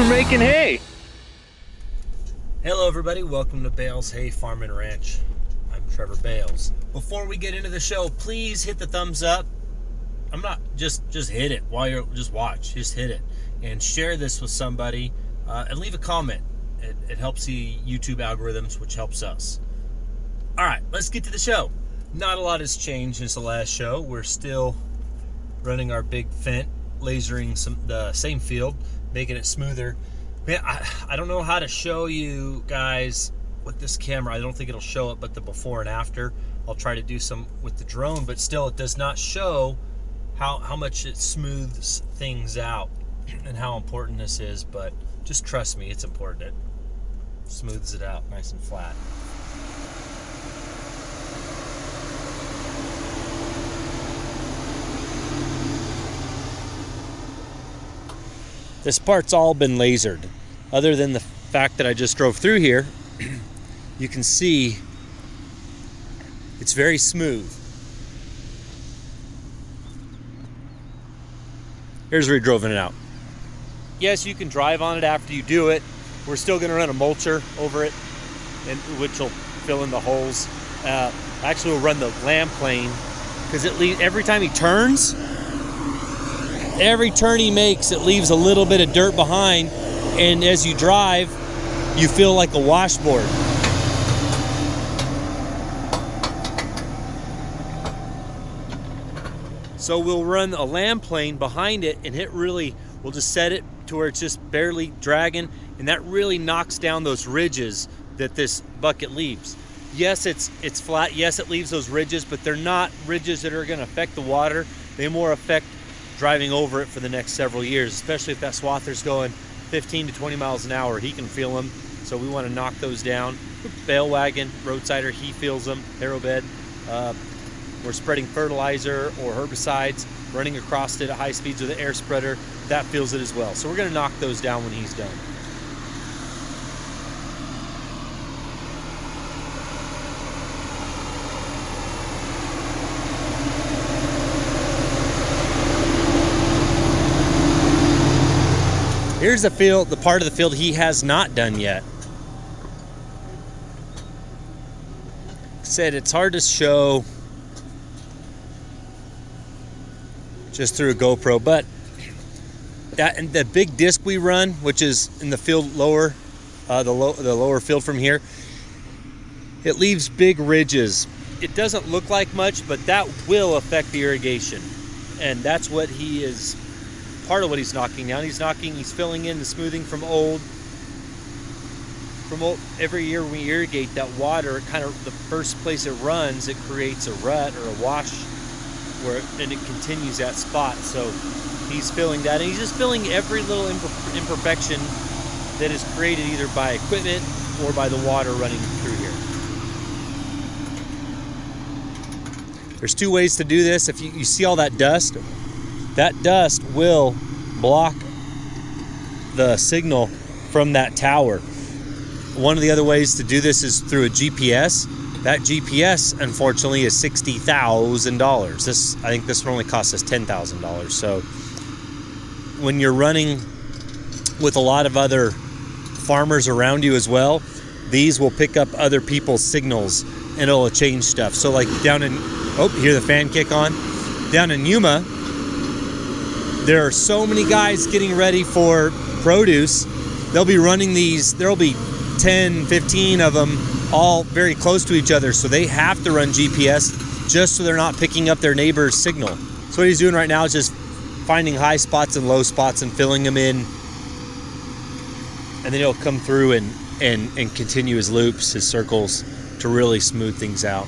we're making hay. Hello everybody, welcome to Bales Hay Farm and Ranch. I'm Trevor Bales. Before we get into the show, please hit the thumbs up. I'm not just hit it while you're just watch. Just hit it and share this with somebody and leave a comment. It helps the YouTube algorithms, which helps us. All right, let's get to the show. Not a lot has changed since the last show. We're still running our big Fent, lasering the same field, making it smoother. Man, I don't know how to show you guys with this camera. I don't think it'll show it, but the before and after. I'll try to do some with the drone, but still it does not show how much it smooths things out and how important this is, but just trust me, it's important. It smooths it out nice and flat. This part's all been lasered. Other than the fact that I just drove through here, you can see it's very smooth. Here's where he drove in and out. Yes, you can drive on it after you do it. We're still going to run a mulcher over it, which will fill in the holes. Actually, we'll run the lamb plane because every time he turns, every turn he makes, it leaves a little bit of dirt behind, and as you drive, you feel like a washboard. So we'll run a lamb plane behind it, and we'll just set it to where it's just barely dragging, and that really knocks down those ridges that this bucket leaves. Yes, it's flat. Yes, it leaves those ridges, but they're not ridges that are going to affect the water. They more affect driving over it for the next several years, especially if that swather's going 15 to 20 miles an hour. He can feel them, so we want to knock those down. Bale wagon, roadsider, he feels them. Harrow bed. We're spreading fertilizer or herbicides, running across it at high speeds with an air spreader. That feels it as well. So we're going to knock those down when he's done. Here's the part of the field he has not done yet. Said it's hard to show just through a GoPro, but and the big disc we run, which is in the field lower, the lower field from here, it leaves big ridges. It doesn't look like much, but that will affect the irrigation, and that's what he is. Part of what he's knocking down. He's filling in the smoothing from old. Every year we irrigate that water, kind of the first place it runs, it creates a rut or a wash and it continues that spot. So he's filling that, and he's just filling every little imperfection that is created either by equipment or by the water running through here. There's two ways to do this. If you see all that dust will block the signal from that tower. One of the other ways to do this is through a GPS. That GPS, unfortunately, is $60,000. I think this one only costs us $10,000. So when you're running with a lot of other farmers around you as well, these will pick up other people's signals and it'll change stuff. So like down in, you hear the fan kick on? Down in Yuma, there are so many guys getting ready for produce. They'll be running these, there'll be 10, 15 of them all very close to each other. So they have to run GPS just so they're not picking up their neighbor's signal. So what he's doing right now is just finding high spots and low spots and filling them in. And then he'll come through and continue his loops, his circles, to really smooth things out.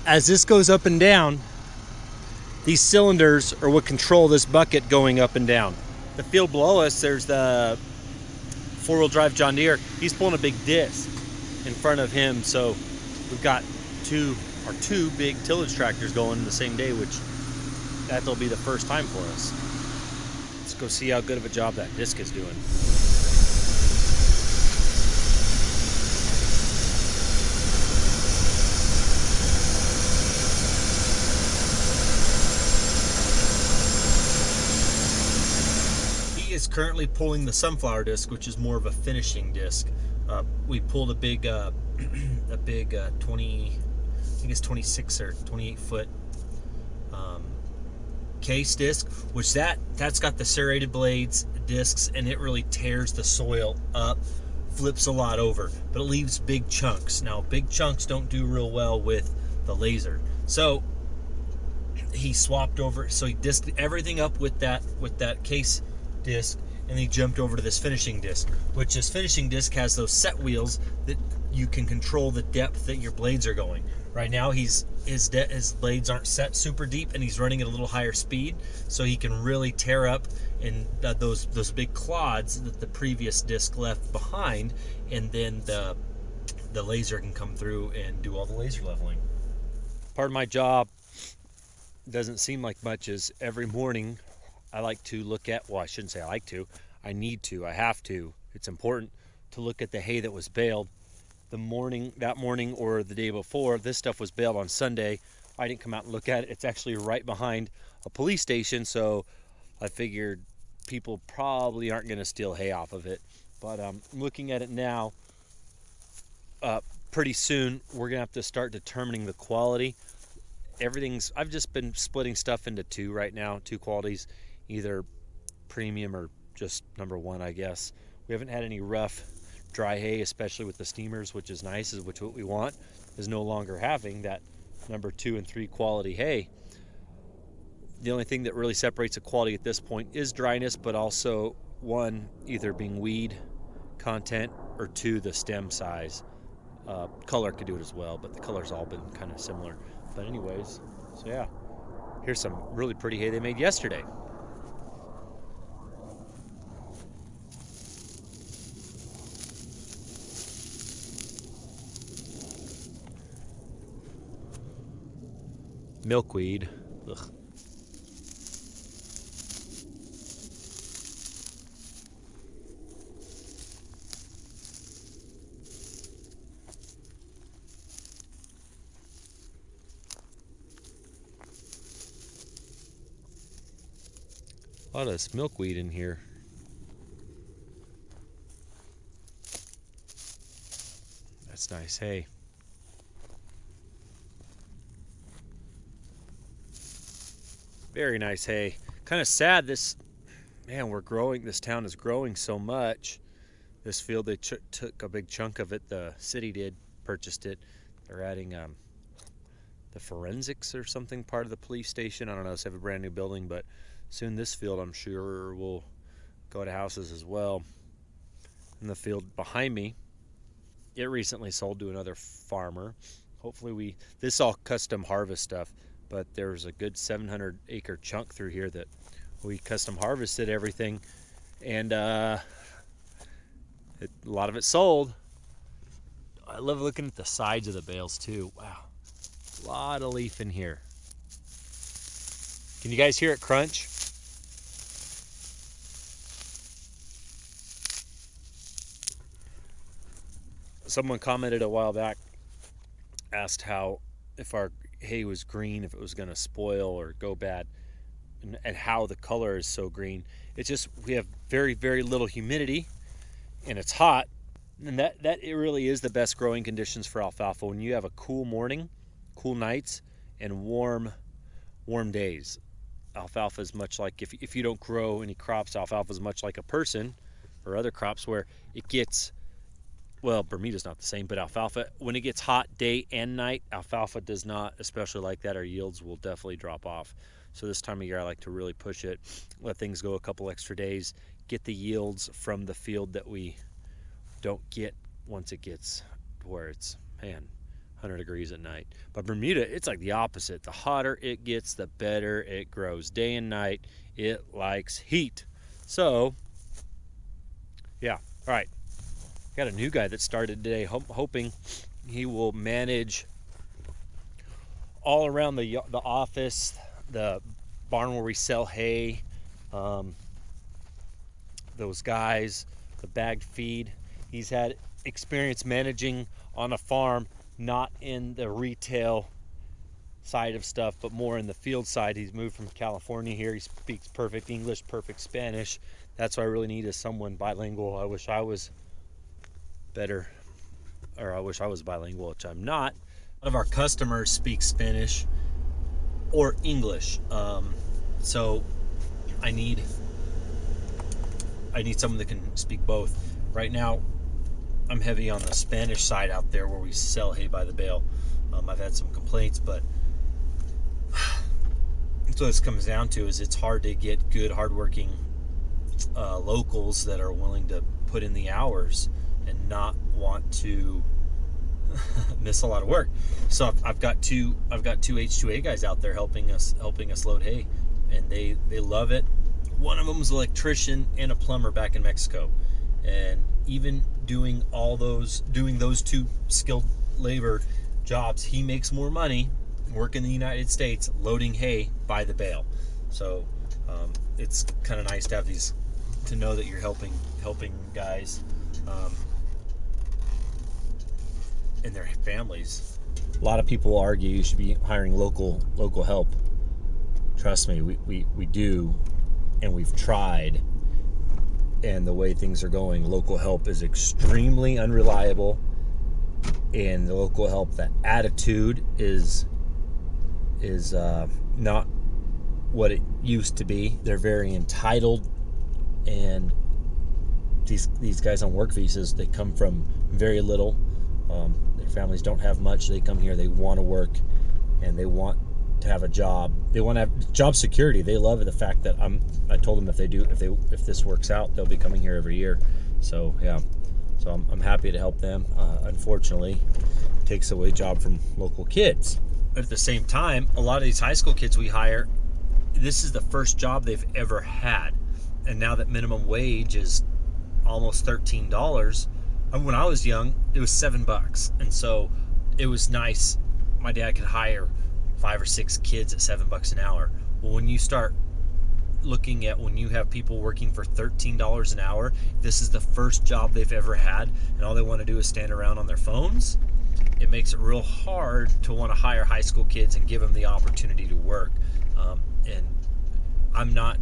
As this goes up and down, these cylinders are what control this bucket going up and down. The field below us, there's the four-wheel drive John Deere. He's pulling a big disc in front of him, so we've got two big tillage tractors going the same day, which that'll be the first time for us. Let's go see how good of a job that disc is doing. He is currently pulling the sunflower disc, which is more of a finishing disc. We pulled a big 20, I think it's 26 or 28 foot case disc, which that's got the serrated blades discs, and it really tears the soil up, flips a lot over, but it leaves big chunks. Now big chunks don't do real well with the laser, so he swapped over, so he disked everything up with that case disc, and he jumped over to this finishing disc, which this finishing disc has those set wheels that you can control the depth that your blades are going. Right now his blades aren't set super deep, and he's running at a little higher speed, so he can really tear up and those big clods that the previous disc left behind, and then the laser can come through and do all the laser leveling. Part of my job doesn't seem like much is every morning I like to look at, well, I shouldn't say I like to, I need to, I have to, it's important to look at the hay that was baled that morning or the day before. This stuff was baled on Sunday. I didn't come out and look at it. It's actually right behind a police station, so I figured people probably aren't going to steal hay off of it. But looking at it now, pretty soon we're going to have to start determining the quality. I've just been splitting stuff into two right now, two qualities, either premium or just number one, I guess. We haven't had any rough dry hay, especially with the steamers, which is nice, which what we want is no longer having that number 2 and 3 quality hay. The only thing that really separates the quality at this point is dryness, but also one, either being weed content, or two, the stem size. Color could do it as well, but the color's all been kind of similar. But anyways, so yeah, here's some really pretty hay they made yesterday. Milkweed. Ugh. A lot of milkweed in here. That's nice hay. Very nice hay. Kind of sad this town is growing so much. This field, they took a big chunk of it. The city purchased it. They're adding the forensics or something, part of the police station. I don't know, they have a brand new building, but soon this field, I'm sure, will go to houses as well. And the field behind me, it recently sold to another farmer. Hopefully this is all custom harvest stuff, but there's a good 700-acre chunk through here that we custom harvested everything, and a lot of it sold. I love looking at the sides of the bales too. Wow, a lot of leaf in here. Can you guys hear it crunch? Someone commented a while back, asked if our hay was green, if it was going to spoil or go bad, and how the color is so green. It's just we have very, very little humidity, and it's hot, and that it really is the best growing conditions for alfalfa. When you have a cool morning, cool nights, and warm days. Alfalfa is much like, if you don't grow any crops, alfalfa is much like a person or other crops, where it gets, well, Bermuda's not the same, but alfalfa, when it gets hot day and night, alfalfa does not especially like that. Our yields will definitely drop off. So this time of year, I like to really push it, let things go a couple extra days, get the yields from the field that we don't get once it gets to where it's, 100 degrees at night. But Bermuda, it's like the opposite. The hotter it gets, the better it grows. Day and night, it likes heat. So, yeah, all right. Got a new guy that started today, hoping He will manage all around the office, the barn where we sell hay, those guys, the bagged feed. He's had experience managing on a farm, not in the retail side of stuff, but more in the field side. He's moved from California here. He speaks perfect English, perfect Spanish. That's what I really need, is someone bilingual. I wish I was better, or I wish I was bilingual, which I'm not. A lot of our customers speak Spanish or English, so I need someone that can speak both. Right now, I'm heavy on the Spanish side out there where we sell hay by the bale. I've had some complaints, but that's what this comes down to, is it's hard to get good, hardworking locals that are willing to put in the hours and not want to miss a lot of work. So I've got two H2A guys out there helping us load hay, and they love it. One of them is an electrician and a plumber back in Mexico, and even doing those two skilled labor jobs, he makes more money working in the United States loading hay by the bale. So it's kind of nice to have these, to know that you're helping guys and their families. A lot of people argue you should be hiring local help. Trust me, we do, and we've tried, and the way things are going, local help is extremely unreliable. And the local help, that attitude is not what it used to be. They're very entitled, and these guys on work visas, they come from very little. Their families don't have much. They come here, they want to work, and they want to have a job. They want to have job security. They love the fact that I told them if this works out, they'll be coming here every year. So yeah, so I'm happy to help them. Unfortunately, it takes away job from local kids. But at the same time, a lot of these high school kids we hire, this is the first job they've ever had, and now that minimum wage is almost $13. When I was young, it was $7, and so it was nice. My dad could hire 5 or 6 kids at $7 an hour. Well, when you start looking at, when you have people working for $13 an hour, this is the first job they've ever had, and all they want to do is stand around on their phones. It makes it real hard to want to hire high school kids and give them the opportunity to work. And I'm not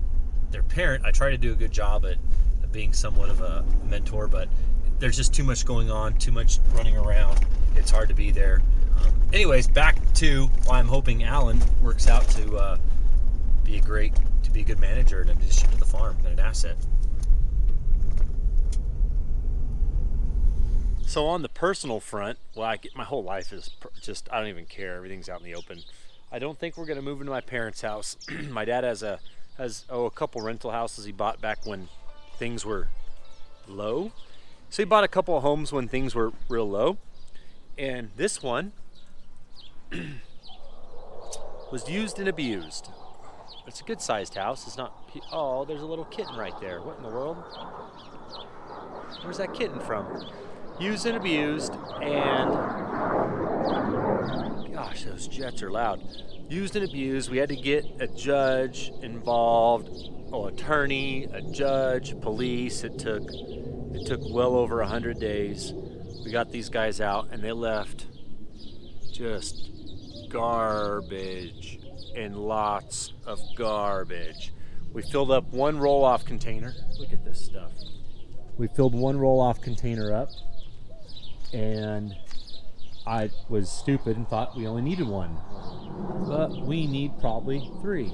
their parent. I try to do a good job at being somewhat of a mentor, but there's just too much going on, too much running around. It's hard to be there. Anyways, back to why I'm hoping Alan works out to be a good manager in addition to the farm and an asset. So on the personal front, my whole life is just, I don't even care. Everything's out in the open. I don't think we're going to move into my parents' house. My dad has a couple rental houses he bought back when things were low. So he bought a couple of homes when things were real low. And this one was used and abused. It's a good sized house. It's not, oh, there's a little kitten right there. What in the world? Where's that kitten from? Used and abused, and gosh, those jets are loud. Used and abused. We had to get a judge involved, attorney, a judge, police. It took well over 100 days. We got these guys out, and they left just garbage and lots of garbage. We filled up one roll-off container. Look at this stuff. We filled one roll-off container up, and I was stupid and thought we only needed one, but we need probably 3.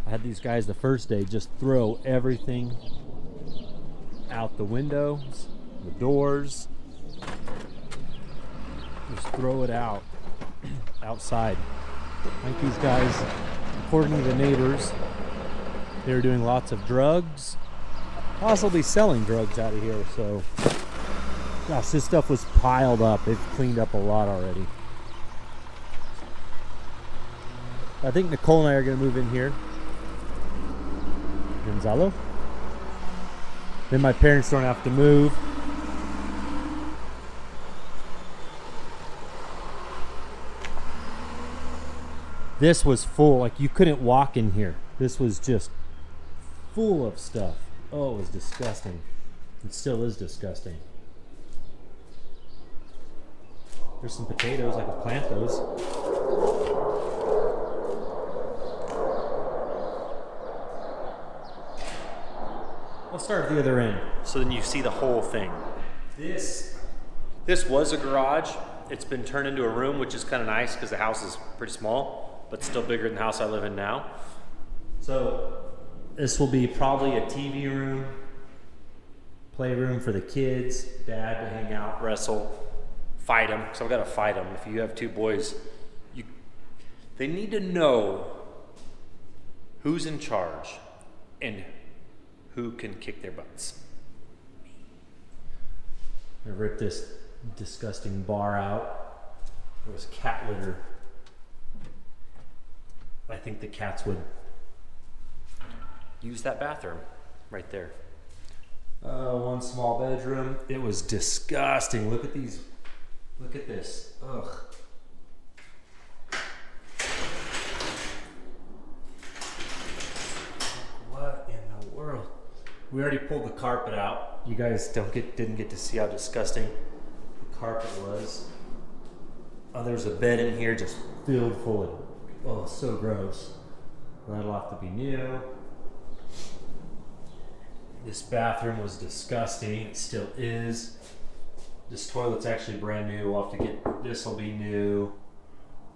I had these guys the first day just throw everything out the windows, the doors, just throw it out outside. I think these guys, according to the neighbors, they were doing lots of drugs, possibly selling drugs out of here. So gosh, this stuff was piled up. They've cleaned up a lot already. I think Nicole and I are going to move in here. Gonzalo? Then my parents don't have to move. This was full, like you couldn't walk in here. This was just full of stuff. Oh, it was disgusting. It still is disgusting. There's some potatoes, I could plant those. I'll start at the other end, so then you see the whole thing. This was a garage. It's been turned into a room, which is kind of nice because the house is pretty small, but still bigger than the house I live in now. So this will be probably a TV room, playroom for the kids, dad to hang out, wrestle, fight them. So I've got to fight them. If you have two boys, they need to know who's in charge and who can kick their butts. I ripped this disgusting bar out. It was cat litter. I think the cats would use that bathroom right there. One small bedroom. It was disgusting. Look at these. Look at this. Ugh. What in the world? We already pulled the carpet out. You guys didn't get to see how disgusting the carpet was. Oh, there's a bed in here just filled full of, oh, so gross. That'll have to be new. This bathroom was disgusting. It still is. This toilet's actually brand new. We'll have to get, this will be new.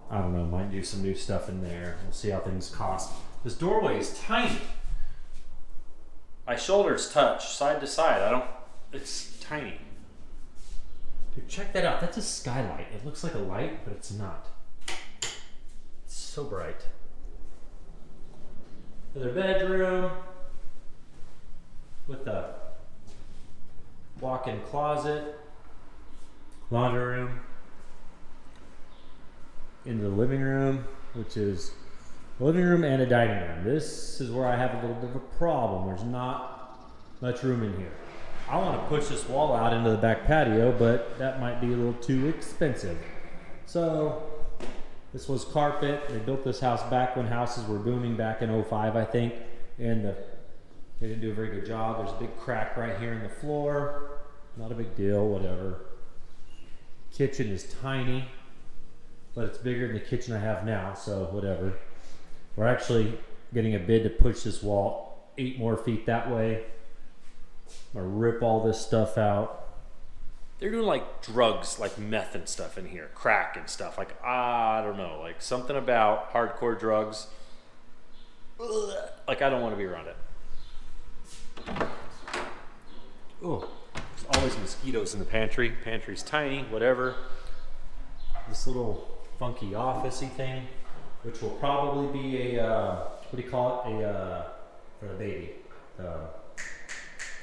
I don't know, might do some new stuff in there. We'll see how things cost. This doorway is tiny. My shoulders touch side to side. It's tiny. Dude, check that out. That's a skylight. It looks like a light, but it's not. It's so bright. Another bedroom with a walk-in closet, laundry room, into the living room, which is a living room and a dining room. This is where I have a little bit of a problem. There's not much room in here. I want to push this wall out into the back patio, but that might be a little too expensive. So this was carpet. They built this house back when houses were booming back in 05, I think, and they didn't do a very good job. There's a big crack right here in the floor. Not a big deal, whatever. Kitchen is tiny, but it's bigger than the kitchen I have now, so whatever. We're actually getting a bid to push this wall 8 more feet that way. I'm gonna rip all this stuff out. They're doing like drugs, like meth and stuff in here, crack and stuff. Like, I don't know, like something about hardcore drugs. Ugh. Like, I don't want to be around it. Oh, there's always mosquitoes in the pantry. Pantry's tiny, whatever. This little funky office-y thing, which will probably be a, what do you call it? For a baby.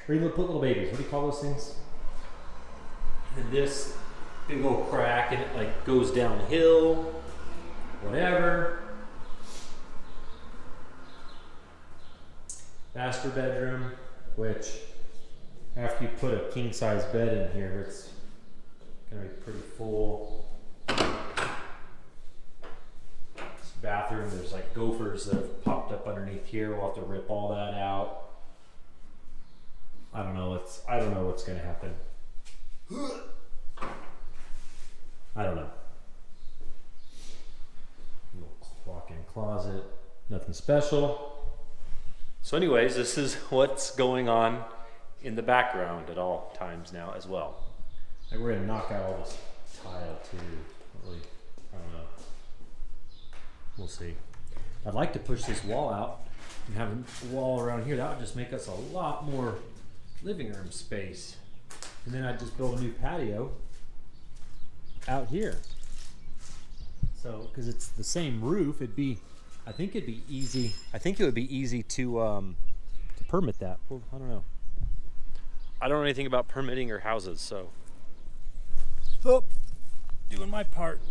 Where you put little babies. What do you call those things? And this big old crack, and it like goes downhill, whatever. Master bedroom, which after you put a king size bed in here, it's gonna be pretty full. This bathroom, there's like gophers that have popped up underneath here. We'll have to rip all that out. I don't know what's gonna happen. I don't know. Little walk-in closet, nothing special. So anyways, this is what's going on in the background at all times now as well. Like, we're gonna knock out all this tile too. Really, I don't know. We'll see. I'd like to push this wall out and have a wall around here. That would just make us a lot more living room space. And then I'd just build a new patio out here. So, because it's the same roof, I think it'd be easy. I think it would be easy to permit that. Well, I don't know. I don't know anything about permitting or houses, so. Oh, doing my part.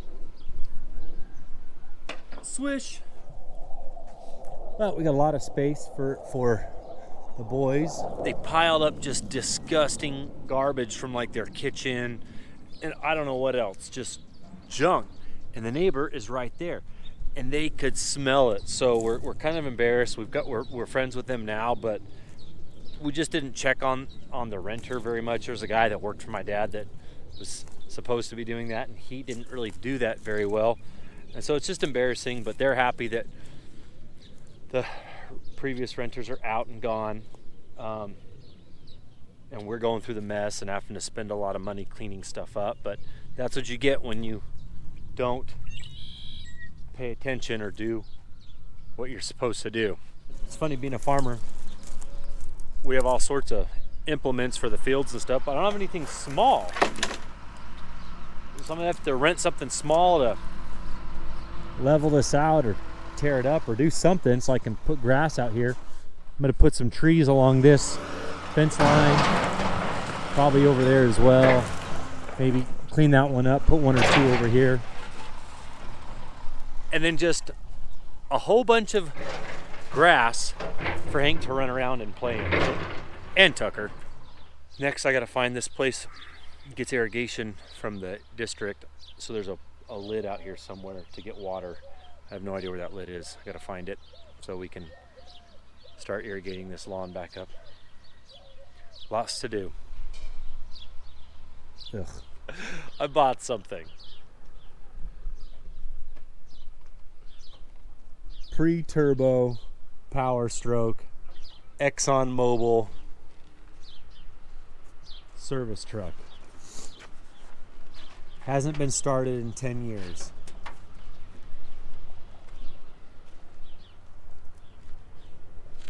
Swish. Well, we got a lot of space for the boys, they piled up just disgusting garbage from like their kitchen and I don't know what else, just junk. And the neighbor is right there and they could smell it. So we're kind of embarrassed. We're friends with them now, but we just didn't check on the renter very much. There's a guy that worked for my dad that was supposed to be doing that, and he didn't really do that very well. And so it's just embarrassing, but they're happy that the previous renters are out and gone. And we're going through the mess and having to spend a lot of money cleaning stuff up. But that's what you get when you don't pay attention or do what you're supposed to do. It's funny being a farmer. We have all sorts of implements for the fields and stuff, but I don't have anything small. So I'm gonna have to rent something small to level this out or tear it up or do something so I can put grass out here. I'm gonna put some trees along this fence line, probably over there as well. Maybe clean that one up, put one or two over here. And then just a whole bunch of grass for Hank to run around and play in. And Tucker. Next I gotta find this place. It gets irrigation from the district. So there's a lid out here somewhere to get water. I have no idea where that lid is. I gotta find it so we can start irrigating this lawn back up. Lots to do. Ugh. I bought something. Pre-turbo Power Stroke Exxon Mobil service truck. Hasn't been started in 10 years.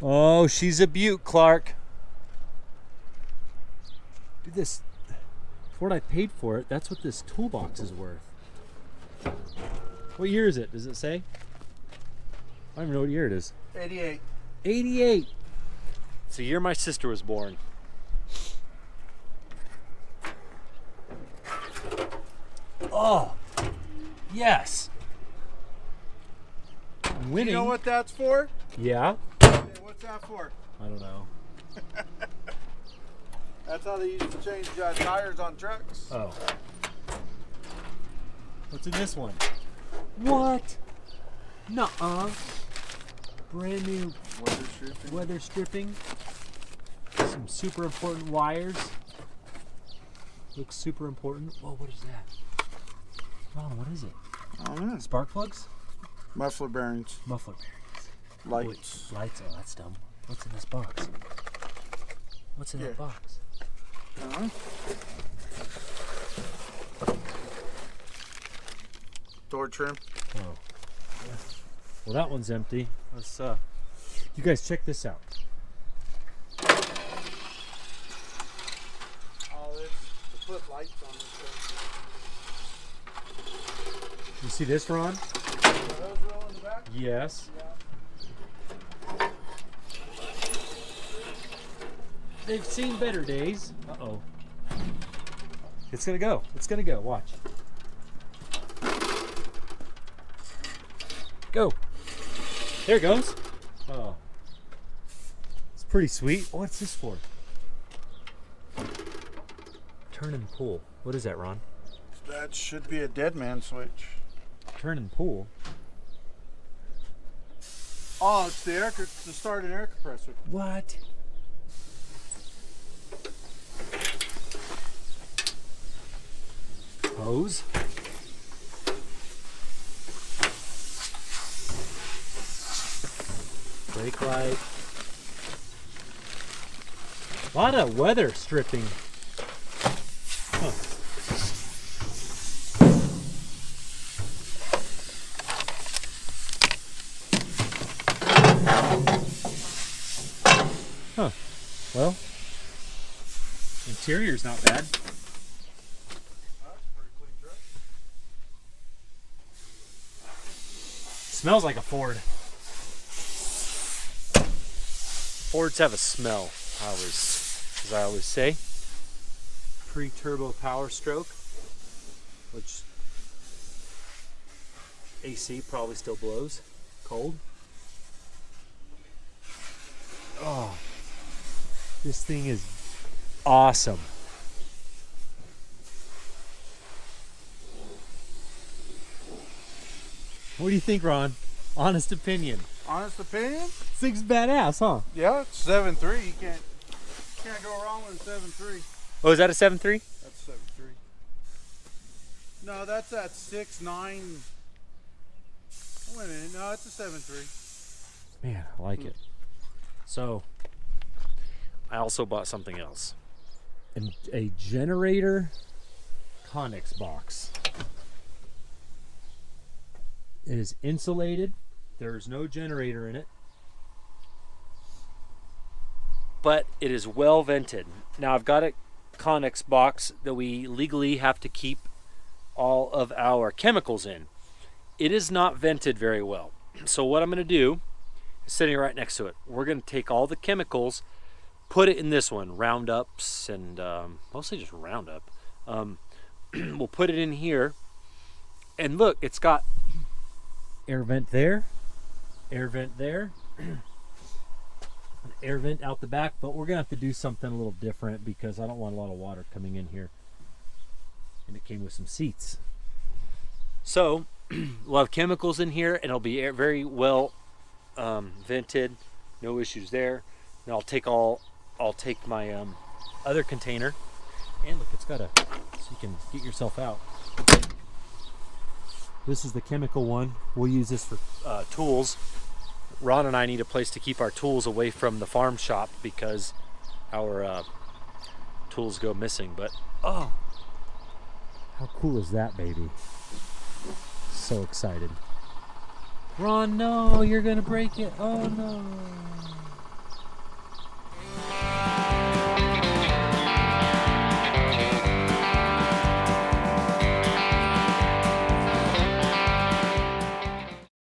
Oh, she's a beaut, Clark. Dude, this, for what I paid for it, that's what this toolbox is worth. What year is it? Does it say? I don't even know what year it is. 88. 88. It's the year my sister was born. Oh, yes. I'm winning. You know what that's for? Yeah. Hey, what's that for? I don't know. That's how they used to change tires on trucks. Oh. What's in this one? What? Nuh-uh. Brand new weather stripping. Some super important wires. Looks super important. Whoa, what is that? Ron, what is it? I don't know. Spark plugs? Muffler bearings. Muffler bearings. Lights. Wait, lights. Oh, that's dumb. What's in this box? What's in that box? Door trim. Oh. Well, that one's empty. Let's you guys check this out. Oh, it's to put lights on this thing. You see this, Ron? Are those roll in the back? Yes. Yeah. They've seen better days. Uh-oh. It's gonna go. It's gonna go. Watch. Go. There it goes. Oh. It's pretty sweet. What's this for? Turn and pull. What is that, Ron? That should be a dead man switch. Turn and pull? Oh, it's the start an air compressor. What? Hose? Brake light. A lot of weather stripping. Huh. Huh. Well, interior's not bad. That's a pretty clean truck. Smells like a Ford. Fords have a smell, as I always say. Pre-turbo Power Stroke, which AC probably still blows cold. Oh, This thing is awesome. What do you think, Ron? Honest opinion. Honest opinion? This thing's badass, huh? Yeah, it's 7.3. You can't go wrong with a 7.3. Oh, is that a 7.3? That's 7.3. No, that's at 6.9. Wait a minute. No, it's a 7.3. Man, I like it. So, I also bought something else. A generator Conex box. It is insulated. There is no generator in it. But it is well vented. Now I've got a Conex box that we legally have to keep all of our chemicals in. It is not vented very well. So what I'm going to do is sitting right next to it. We're going to take all the chemicals, put it in this one, Roundups and mostly just Roundup. We'll put it in here. And look, it's got air vent there, air vent there, an air vent out the back, but we're gonna have to do something a little different because I don't want a lot of water coming in here. And it came with some seats. So we'll have chemicals in here and it'll be very well vented, no issues there. And I'll take my other container, and look, it's got so you can get yourself out. This is the chemical one. We'll use this for tools. Ron and I need a place to keep our tools away from the farm shop because our tools go missing. But oh, how cool is that, baby? So excited. Ron, no, you're gonna break it. Oh no.